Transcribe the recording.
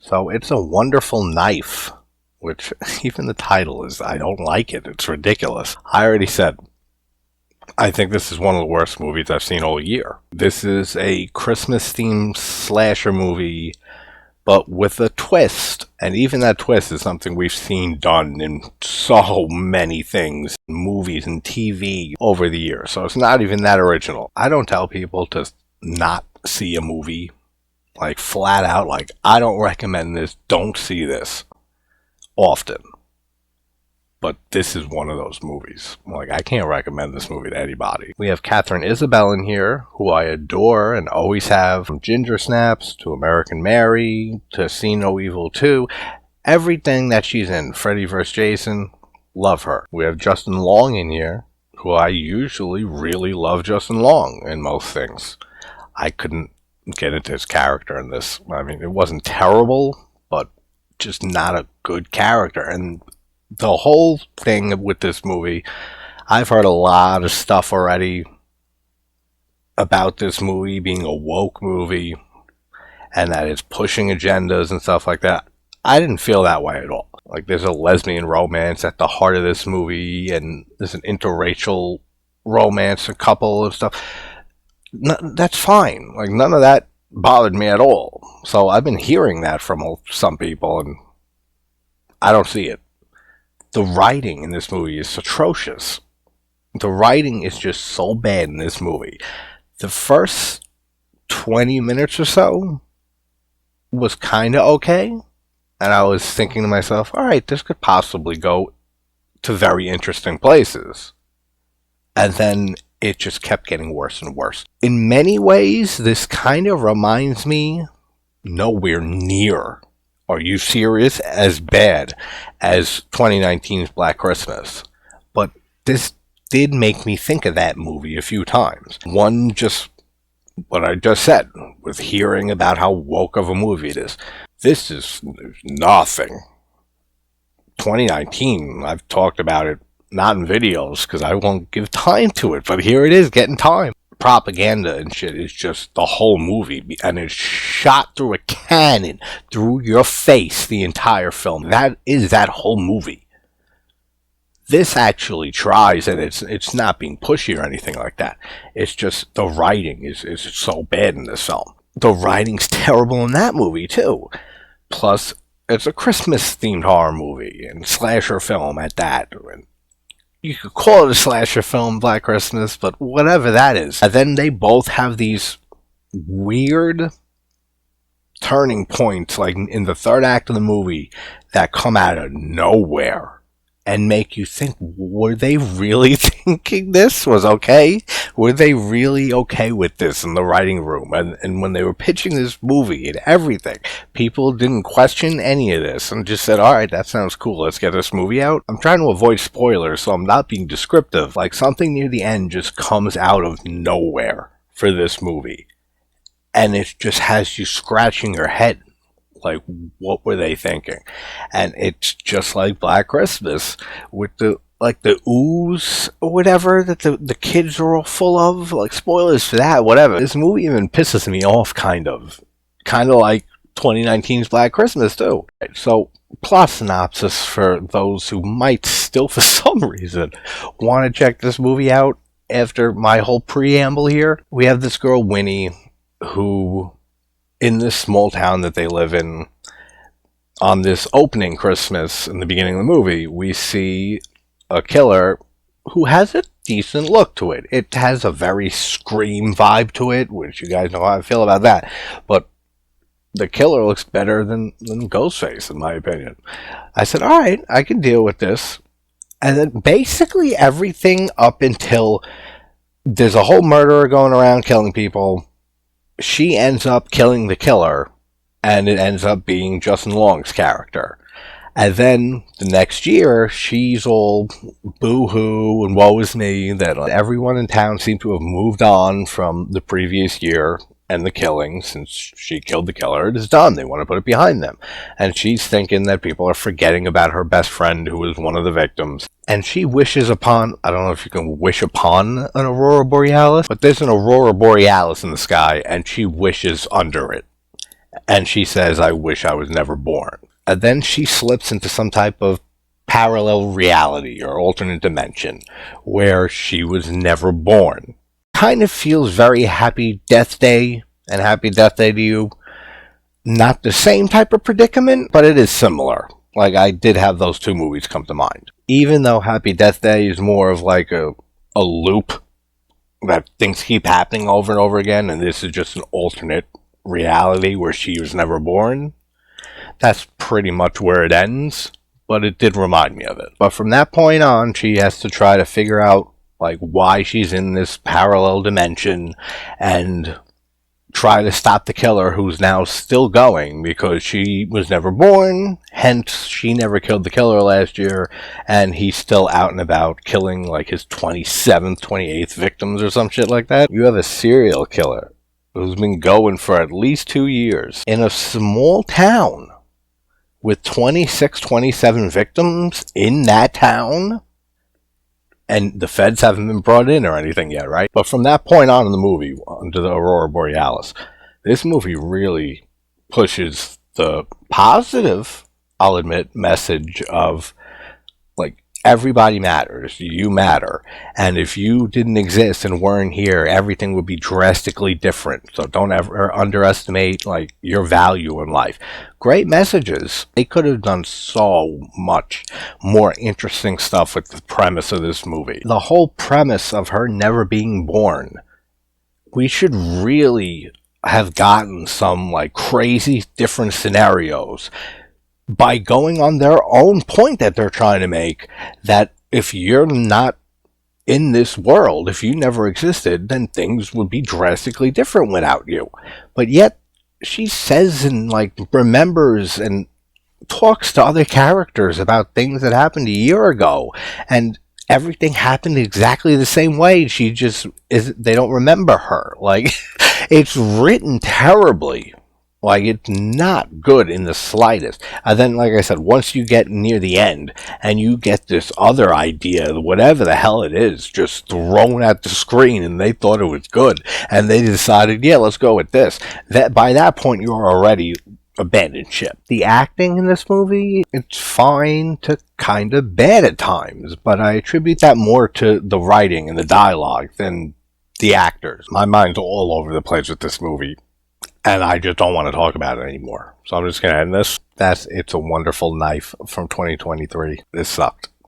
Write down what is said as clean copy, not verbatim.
So it's a wonderful knife, which even the title is, I don't like it. It's ridiculous. I already said, I think this is one of the worst movies I've seen all year. This is a Christmas-themed slasher movie, but with a twist. And even that twist is something we've seen done in so many things, movies and TV over the years. So it's not even that original. I don't tell people to not see a movie, like flat out, like, I don't recommend this, don't see this, often. But this is one of those movies. Like, I can't recommend this movie to anybody. We have Katharine Isabelle in here, who I adore and always have. From Ginger Snaps to American Mary to See No Evil 2. Everything that she's in. Freddy vs. Jason. Love her. We have Justin Long in here, who I usually really love Justin Long in most things. I couldn't get into his character in this. I mean, it wasn't terrible, but just not a good character. And the whole thing with this movie, I've heard a lot of stuff already about this movie being a woke movie and that it's pushing agendas and stuff like that. I didn't feel that way at all. Like, there's a lesbian romance at the heart of this movie, and there's an interracial romance, a couple of stuff. That's fine. Like, none of that bothered me at all. So I've been hearing that from some people, and I don't see it. The writing in this movie is atrocious. The writing is just so bad in this movie. The first 20 minutes or so was kind of okay. And I was thinking to myself, alright, this could possibly go to very interesting places. And then it just kept getting worse and worse. In many ways, this kind of reminds me, nowhere near, are you serious, as bad as 2019's Black Christmas. But this did make me think of that movie a few times. One, just what I just said, with hearing about how woke of a movie it is. This is nothing. 2019, I've talked about it, not in videos, because I won't give time to it, but here it is, getting time. Propaganda and shit is just the whole movie, and it's shot through a cannon through your face the entire film. That is that whole movie. This actually tries, and it's not being pushy or anything like that. It's just the writing is so bad in this film. The writing's terrible in that movie too. Plus, it's a Christmas-themed horror movie and slasher film at that. And you could call it a slasher film, Black Christmas, but whatever that is. And then they both have these weird turning points, like in the third act of the movie, that come out of nowhere and make you think, were they really thinking this was okay? Were they really okay with this in the writing room? And when they were pitching this movie and everything, people didn't question any of this and just said, alright, that sounds cool, let's get this movie out. I'm trying to avoid spoilers, so I'm not being descriptive. Like, something near the end just comes out of nowhere for this movie. And it just has you scratching your head. Like, what were they thinking? And it's just like Black Christmas with the ooze or whatever that the kids are all full of. Like, spoilers for that, whatever. This movie even pisses me off, kind of like 2019's Black Christmas too. So, plot synopsis for those who might still, for some reason, want to check this movie out after my whole preamble here. We have this girl, Winnie, who, in this small town that they live in, on this opening Christmas in the beginning of the movie, we see a killer who has a decent look to it. It has a very Scream vibe to it, which you guys know how I feel about that. But the killer looks better than Ghostface, in my opinion. I said, alright, I can deal with this. And then basically everything up until there's a whole murderer going around killing people. She ends up killing the killer, and it ends up being Justin Long's character. And then the next year, she's all boo-hoo and woe is me that everyone in town seemed to have moved on from the previous year and the killing. Since she killed the killer, it is done. They want to put it behind them. And she's thinking that people are forgetting about her best friend who was one of the victims. And she wishes upon, I don't know if you can wish upon an aurora borealis, but there's an aurora borealis in the sky, and she wishes under it. And she says, I wish I was never born. And then she slips into some type of parallel reality or alternate dimension where she was never born. Kind of feels very Happy Death Day and Happy Death Day to You. Not the same type of predicament, but it is similar. Like, I did have those two movies come to mind. Even though Happy Death Day is more of like a loop that things keep happening over and over again, and this is just an alternate reality where she was never born. That's pretty much where it ends, but it did remind me of it. But from that point on, she has to try to figure out like why she's in this parallel dimension and try to stop the killer, who's now still going because she was never born, hence she never killed the killer last year, and he's still out and about killing like his 27th, 28th victims or some shit like that. You have a serial killer who's been going for at least 2 years in a small town with 26, 27 victims in that town, and the feds haven't been brought in or anything yet, right? But from that point on in the movie, under the Aurora Borealis, this movie really pushes the positive, I'll admit, message of, like, everybody matters. You matter. And if you didn't exist and weren't here, everything would be drastically different. So don't ever underestimate, like, your value in life. Great messages. They could have done so much more interesting stuff with the premise of this movie. The whole premise of her never being born. We should really have gotten some, like, crazy different scenarios by going on their own point that they're trying to make, that if you're not in this world, if you never existed, then things would be drastically different without you. But yet, she says and, like, remembers and talks to other characters about things that happened a year ago, and everything happened exactly the same way. She just they don't remember her. Like, it's written terribly. Like, it's not good in the slightest. And then, like I said, once you get near the end and you get this other idea, whatever the hell it is, just thrown at the screen, and they thought it was good, and they decided, yeah, let's go with this. That by that point, you're already abandoned ship. The acting in this movie, it's fine to kind of bad at times, but I attribute that more to the writing and the dialogue than the actors. My mind's all over the place with this movie, and I just don't want to talk about it anymore. So I'm just going to end this. It's a Wonderful Knife from 2023. This sucked.